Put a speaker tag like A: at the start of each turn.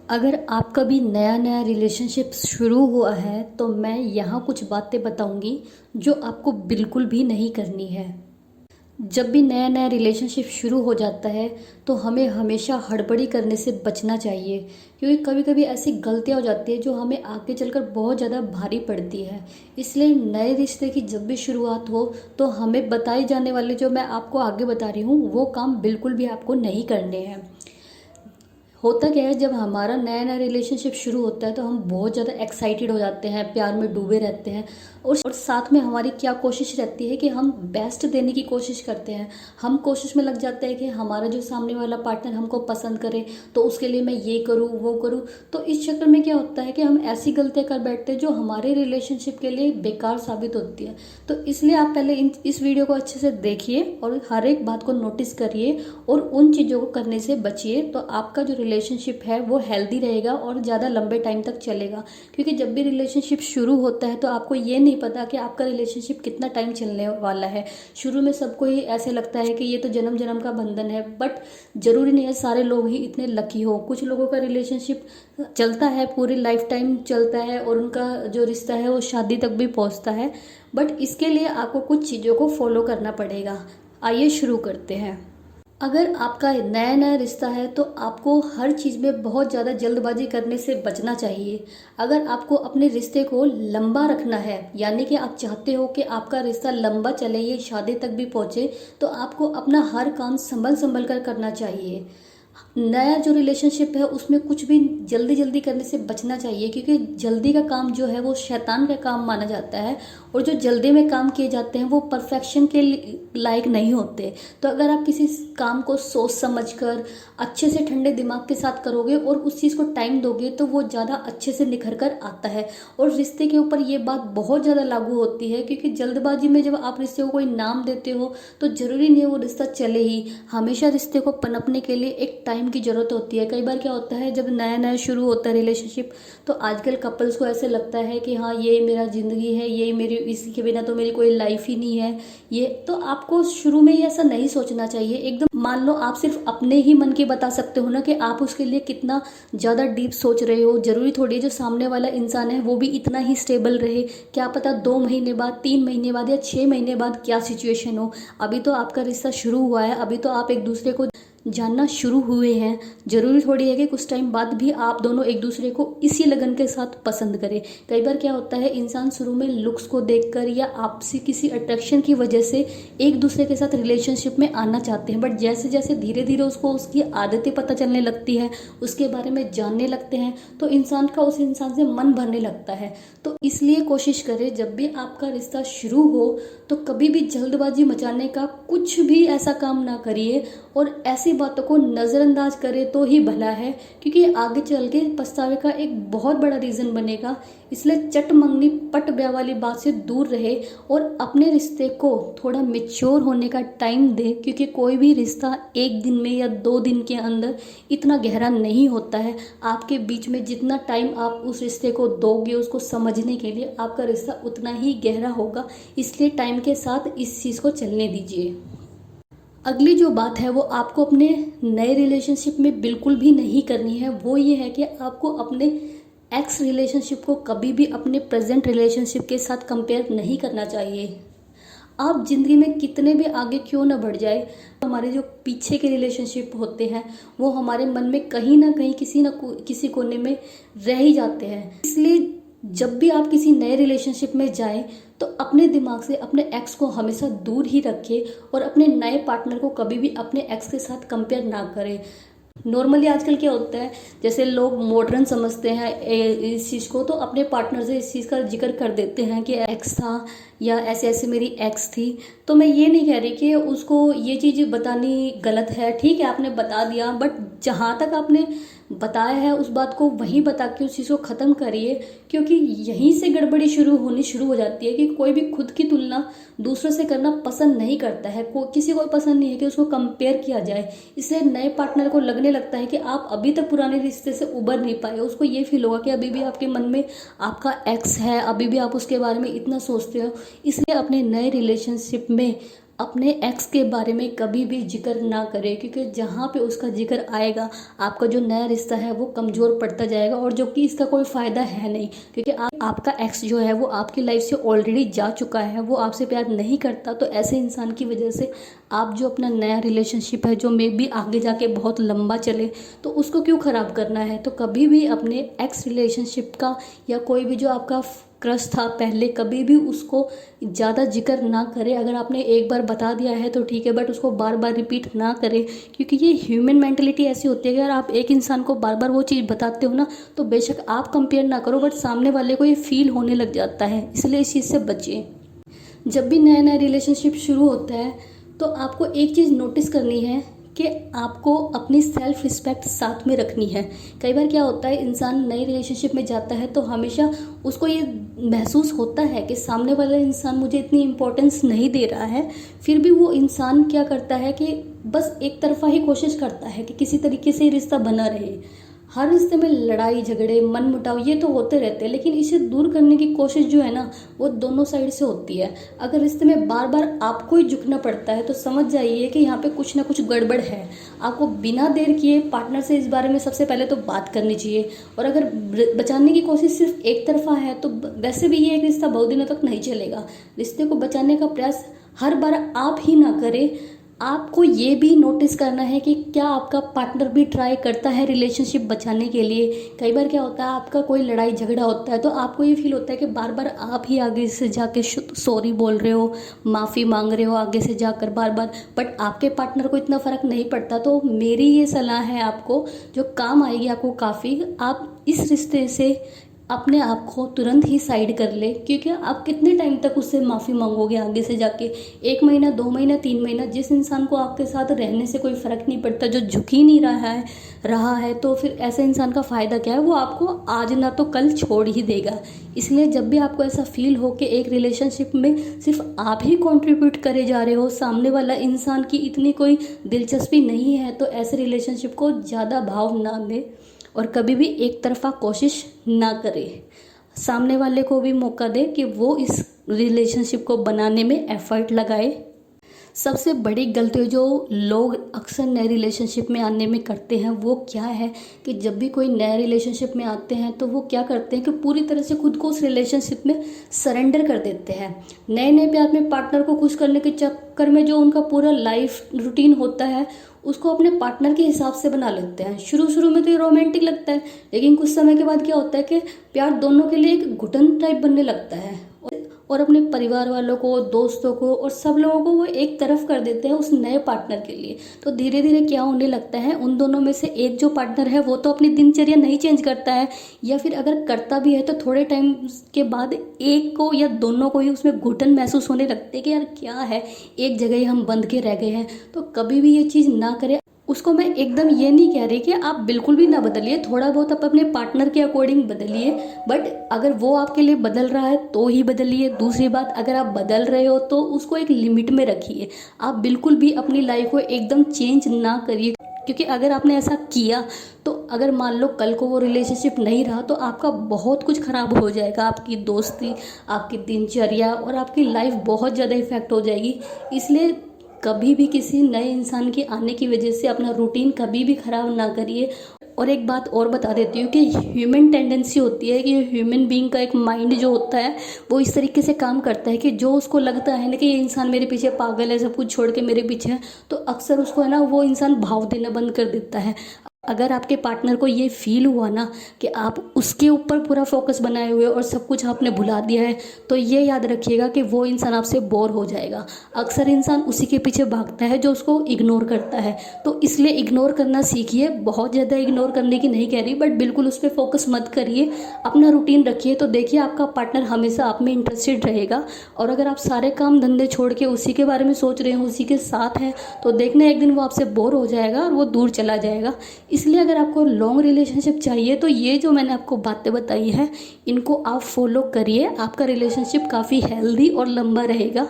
A: अगर आपका भी नया नया रिलेशनशिप शुरू हुआ है तो मैं यहाँ कुछ बातें बताऊँगी जो आपको बिल्कुल भी नहीं करनी है। जब भी नया नया रिलेशनशिप शुरू हो जाता है तो हमें हमेशा हड़बड़ी करने से बचना चाहिए, क्योंकि कभी कभी ऐसी गलतियाँ हो जाती है जो हमें आगे चलकर बहुत ज़्यादा भारी पड़ती है। इसलिए नए रिश्ते की जब भी शुरुआत हो तो हमें बताए जाने वाले जो मैं आपको आगे बता रही हूँ वो काम बिल्कुल भी आपको नहीं करने हैं। होता क्या है, जब हमारा नया नया रिलेशनशिप शुरू होता है तो हम बहुत ज़्यादा एक्साइटेड हो जाते हैं, प्यार में डूबे रहते हैं। और साथ में हमारी क्या कोशिश रहती है कि हम बेस्ट देने की कोशिश करते हैं। हम कोशिश में लग जाते हैं कि हमारा जो सामने वाला पार्टनर हमको पसंद करे तो उसके लिए मैं ये करूँ वो करूँ। तो इस चक्कर में क्या होता है कि हम ऐसी गलतियाँ कर बैठते हैं जो हमारे रिलेशनशिप के लिए बेकार साबित होती है। तो इसलिए आप पहले इस वीडियो को अच्छे से देखिए और हर एक बात को नोटिस करिए और उन चीज़ों को करने से बचिए, तो आपका जो रिलेशनशिप है वो हेल्दी रहेगा और ज़्यादा लंबे टाइम तक चलेगा। क्योंकि जब भी रिलेशनशिप शुरू होता है तो आपको ये नहीं पता कि आपका रिलेशनशिप कितना टाइम चलने वाला है। शुरू में सबको ही ऐसे लगता है कि ये तो जन्म जन्म का बंधन है, बट ज़रूरी नहीं है सारे लोग ही इतने लकी हो। कुछ लोगों का रिलेशनशिप चलता है, पूरी लाइफ टाइम चलता है और उनका जो रिश्ता है वो शादी तक भी पहुंचता है। बट इसके लिए आपको कुछ चीज़ों को फॉलो करना पड़ेगा। आइए शुरू करते हैं। अगर आपका नया नया रिश्ता है तो आपको हर चीज़ में बहुत ज़्यादा जल्दबाजी करने से बचना चाहिए। अगर आपको अपने रिश्ते को लंबा रखना है, यानी कि आप चाहते हो कि आपका रिश्ता लंबा चले, ये शादी तक भी पहुँचे, तो आपको अपना हर काम संभल संभल कर करना चाहिए। नया जो रिलेशनशिप है उसमें कुछ भी जल्दी जल्दी करने से बचना चाहिए, क्योंकि जल्दी का काम जो है वो शैतान का काम माना जाता है। और जो जल्दी में काम किए जाते हैं वो परफेक्शन के लायक नहीं होते। तो अगर आप किसी काम को सोच समझ कर अच्छे से ठंडे दिमाग के साथ करोगे और उस चीज़ को टाइम दोगे तो वो ज़्यादा अच्छे से निखर कर आता है। और रिश्ते के ऊपर ये बात बहुत ज़्यादा लागू होती है, क्योंकि जल्दबाजी में जब आप रिश्ते को कोई नाम देते हो तो ज़रूरी नहीं है वो रिश्ता चले ही। हमेशा रिश्ते को पनपने के लिए एक टाइम की ज़रूरत होती है। कई बार क्या होता है, जब नया नया शुरू होता है रिलेशनशिप तो आजकल कपल्स को ऐसे लगता है कि हाँ ये मेरा ज़िंदगी है, ये मेरी, इसी के बिना तो मेरी कोई लाइफ ही नहीं है। ये तो आपको शुरू में ही ऐसा नहीं सोचना चाहिए एकदम। मान लो आप सिर्फ अपने ही मन की बता सकते हो ना कि आप उसके लिए कितना ज़्यादा डीप सोच रहे हो। जरूरी थोड़ी है जो सामने वाला इंसान है वो भी इतना ही स्टेबल रहे। क्या पता 2 महीने बाद, 3 महीने बाद या 6 महीने बाद क्या सिचुएशन हो। अभी तो आपका रिश्ता शुरू हुआ है, अभी तो आप एक दूसरे को जानना शुरू हुए हैं। जरूरी थोड़ी है कि कुछ टाइम बाद भी आप दोनों एक दूसरे को इसी लगन के साथ पसंद करें। कई बार क्या होता है, इंसान शुरू में लुक्स को देखकर या आपसी किसी अट्रैक्शन की वजह से एक दूसरे के साथ रिलेशनशिप में आना चाहते हैं, बट जैसे जैसे धीरे धीरे उसको उसकी आदतें पता चलने लगती है, उसके बारे में जानने लगते हैं, तो इंसान का उस इंसान से मन भरने लगता है। तो इसलिए कोशिश करें जब भी आपका रिश्ता शुरू हो तो कभी भी जल्दबाजी मचाने का कुछ भी ऐसा काम ना करिए और ऐसी बातों को नज़रअंदाज करें तो ही भला है, क्योंकि आगे चल के पछतावे का एक बहुत बड़ा रीज़न बनेगा। इसलिए चट मंगनी पट ब्याह वाली बात से दूर रहे और अपने रिश्ते को थोड़ा मेच्योर होने का टाइम दे, क्योंकि कोई भी रिश्ता एक दिन में या 2 दिन के अंदर इतना गहरा नहीं होता है। आपके बीच में जितना टाइम आप उस रिश्ते को दोगे उसको समझने के लिए, आपका रिश्ता उतना ही गहरा होगा। इसलिए टाइम के साथ इस चीज़ को चलने दीजिए। अगली जो बात है वो आपको अपने नए रिलेशनशिप में बिल्कुल भी नहीं करनी है, वो ये है कि आपको अपने एक्स रिलेशनशिप को कभी भी अपने प्रेजेंट रिलेशनशिप के साथ कंपेयर नहीं करना चाहिए। आप ज़िंदगी में कितने भी आगे क्यों ना बढ़ जाए, हमारे जो पीछे के रिलेशनशिप होते हैं वो हमारे मन में कहीं ना कहीं किसी कोने में रह ही जाते हैं। इसलिए जब भी आप किसी नए रिलेशनशिप में जाएं तो अपने दिमाग से अपने एक्स को हमेशा दूर ही रखें और अपने नए पार्टनर को कभी भी अपने एक्स के साथ कंपेयर ना करें। नॉर्मली आजकल क्या होता है, जैसे लोग मॉडर्न समझते हैं इस चीज़ को, तो अपने पार्टनर से इस चीज़ का जिक्र कर देते हैं कि एक्स था या ऐसे ऐसे मेरी एक्स थी। तो मैं ये नहीं कह रही कि उसको ये चीज़ बतानी गलत है, ठीक है आपने बता दिया, बट जहाँ तक आपने बताया है उस बात को वहीं बता के उस चीज़ को ख़त्म करिए, क्योंकि यहीं से गड़बड़ी शुरू हो जाती है कि कोई भी खुद की तुलना दूसरों से करना पसंद नहीं करता है। किसी को पसंद नहीं है कि उसको कंपेयर किया जाए। इसलिए नए पार्टनर को लगने लगता है कि आप अभी तक पुराने रिश्ते से उबर नहीं पाए, उसको ये फील होगा कि अभी भी आपके मन में आपका एक्स है, अभी भी आप उसके बारे में इतना सोचते हो। इसलिए अपने नए रिलेशनशिप में अपने एक्स के बारे में कभी भी जिक्र ना करें, क्योंकि जहाँ पे उसका जिक्र आएगा आपका जो नया रिश्ता है वो कमज़ोर पड़ता जाएगा, और जो कि इसका कोई फ़ायदा है नहीं, क्योंकि आपका एक्स जो है वो आपकी लाइफ से ऑलरेडी जा चुका है, वो आपसे प्यार नहीं करता। तो ऐसे इंसान की वजह से आप जो अपना नया रिलेशनशिप है जो मे बी आगे जाके बहुत लंबा चले, तो उसको क्यों ख़राब करना है। तो कभी भी अपने एक्स रिलेशनशिप का या कोई भी जो आपका क्रश था पहले, कभी भी उसको ज़्यादा जिक्र ना करें। अगर आपने एक बार बता दिया है तो ठीक है, बट उसको बार बार रिपीट ना करें, क्योंकि ये ह्यूमन मेंटलिटी ऐसी होती है कि अगर आप एक इंसान को बार बार वो चीज़ बताते हो ना, तो बेशक आप कंपेयर ना करो, बट सामने वाले को ये फील होने लग जाता है। इसलिए इस चीज़ से बचिए। जब भी नया नया रिलेशनशिप शुरू होता है तो आपको एक चीज़ नोटिस करनी है कि आपको अपनी सेल्फ रिस्पेक्ट साथ में रखनी है। कई बार क्या होता है, इंसान नई रिलेशनशिप में जाता है तो हमेशा उसको ये महसूस होता है कि सामने वाला इंसान मुझे इतनी इम्पोर्टेंस नहीं दे रहा है, फिर भी वो इंसान क्या करता है कि बस एक तरफा ही कोशिश करता है कि किसी तरीके से रिश्ता बना रहे। हर रिश्ते में लड़ाई झगड़े मनमुटाव ये तो होते रहते हैं, लेकिन इसे दूर करने की कोशिश जो है ना वो दोनों साइड से होती है। अगर रिश्ते में बार बार आपको ही झुकना पड़ता है तो समझ जाइए कि यहाँ पे कुछ ना कुछ गड़बड़ है। आपको बिना देर किए पार्टनर से इस बारे में सबसे पहले तो बात करनी चाहिए। और अगर बचाने की कोशिश सिर्फ एक तरफा है तो वैसे भी ये एक रिश्ता बहुत दिनों तक नहीं चलेगा। रिश्ते को बचाने का प्रयास हर बार आप ही ना करें। आपको ये भी नोटिस करना है कि क्या आपका पार्टनर भी ट्राई करता है रिलेशनशिप बचाने के लिए। कई बार क्या होता है, आपका कोई लड़ाई झगड़ा होता है तो आपको ये फील होता है कि बार बार आप ही आगे से जाके सॉरी बोल रहे हो, माफ़ी मांग रहे हो आगे से जाकर बार बार, बट आपके पार्टनर को इतना फ़र्क नहीं पड़ता। तो मेरी ये सलाह है आपको, जो काम आएगी आपको काफ़ी, आप इस रिश्ते से अपने आप को तुरंत ही साइड कर ले। क्योंकि आप कितने टाइम तक उससे माफ़ी मांगोगे आगे से जाके, 1 महीना 2 महीना 3 महीना। जिस इंसान को आपके साथ रहने से कोई फ़र्क नहीं पड़ता, जो झुक ही नहीं रहा है तो फिर ऐसे इंसान का फ़ायदा क्या है। वो आपको आज ना तो कल छोड़ ही देगा। इसलिए जब भी आपको ऐसा फील हो कि एक रिलेशनशिप में सिर्फ आप ही कंट्रीब्यूट करे जा रहे हो, सामने वाला इंसान की इतनी कोई दिलचस्पी नहीं है, तो ऐसे रिलेशनशिप को ज़्यादा भाव ना दें और कभी भी एक तरफा कोशिश ना करें। सामने वाले को भी मौका दे कि वो इस रिलेशनशिप को बनाने में एफर्ट लगाए। सबसे बड़ी गलती जो लोग अक्सर नए रिलेशनशिप में आने में करते हैं वो क्या है कि जब भी कोई नए रिलेशनशिप में आते हैं तो वो क्या करते हैं कि पूरी तरह से खुद को उस रिलेशनशिप में सरेंडर कर देते हैं। नए नए प्यार में पार्टनर को खुश करने के चक्कर में जो उनका पूरा लाइफ रूटीन होता है उसको अपने पार्टनर के हिसाब से बना लेते हैं। शुरू शुरू में तो ये रोमांटिक लगता है, लेकिन कुछ समय के बाद क्या होता है कि प्यार दोनों के लिए एक घुटन टाइप बनने लगता है, और अपने परिवार वालों को, दोस्तों को और सब लोगों को वो एक तरफ कर देते हैं उस नए पार्टनर के लिए। तो धीरे धीरे क्या होने लगता है, उन दोनों में से एक जो पार्टनर है वो तो अपनी दिनचर्या नहीं चेंज करता है, या फिर अगर करता भी है तो थोड़े टाइम के बाद एक को या दोनों को ही उसमें घुटन महसूस होने लगती है कि यार क्या है, एक जगह ही हम बंध के रह गए हैं। तो कभी भी ये चीज़ ना करें। उसको मैं एकदम ये नहीं कह रही कि आप बिल्कुल भी ना बदलिए, थोड़ा बहुत आप अपने पार्टनर के अकॉर्डिंग बदलिए, बट अगर वो आपके लिए बदल रहा है तो ही बदलिए। दूसरी बात, अगर आप बदल रहे हो तो उसको एक लिमिट में रखिए। आप बिल्कुल भी अपनी लाइफ को एकदम चेंज ना करिए, क्योंकि अगर आपने ऐसा किया तो अगर मान लो कल को वो रिलेशनशिप नहीं रहा तो आपका बहुत कुछ ख़राब हो जाएगा। आपकी दोस्ती, आपकी दिनचर्या और आपकी लाइफ बहुत ज़्यादा इफेक्ट हो जाएगी। इसलिए कभी भी किसी नए इंसान के आने की वजह से अपना रूटीन कभी भी ख़राब ना करिए। और एक बात और बता देती हूँ कि ह्यूमन टेंडेंसी होती है कि ह्यूमन बीइंग का एक माइंड जो होता है वो इस तरीके से काम करता है कि जो उसको लगता है ना कि ये इंसान मेरे पीछे पागल है, सब कुछ छोड़ के मेरे पीछे है, तो अक्सर उसको है ना वो इंसान भाव देना बंद कर देता है। अगर आपके पार्टनर को ये फील हुआ ना कि आप उसके ऊपर पूरा फोकस बनाए हुए और सब कुछ आपने भुला दिया है, तो ये याद रखिएगा कि वो इंसान आपसे बोर हो जाएगा। अक्सर इंसान उसी के पीछे भागता है जो उसको इग्नोर करता है। तो इसलिए इग्नोर करना सीखिए। बहुत ज़्यादा इग्नोर करने की नहीं कह रही, बट बिल्कुल उस पर फोकस मत करिए। अपना रूटीन रखिए, तो देखिए आपका पार्टनर हमेशा आप में इंटरेस्टेड रहेगा। और अगर आप सारे काम धंधे छोड़ के उसी के बारे में सोच रहे हो, उसी के साथ हैं, तो देखना एक दिन वो आपसे बोर हो जाएगा और वो दूर चला जाएगा। इसलिए अगर आपको लॉन्ग रिलेशनशिप चाहिए तो ये जो मैंने आपको बातें बताई है इनको आप फॉलो करिए। आपका रिलेशनशिप काफ़ी हेल्दी और लंबा रहेगा।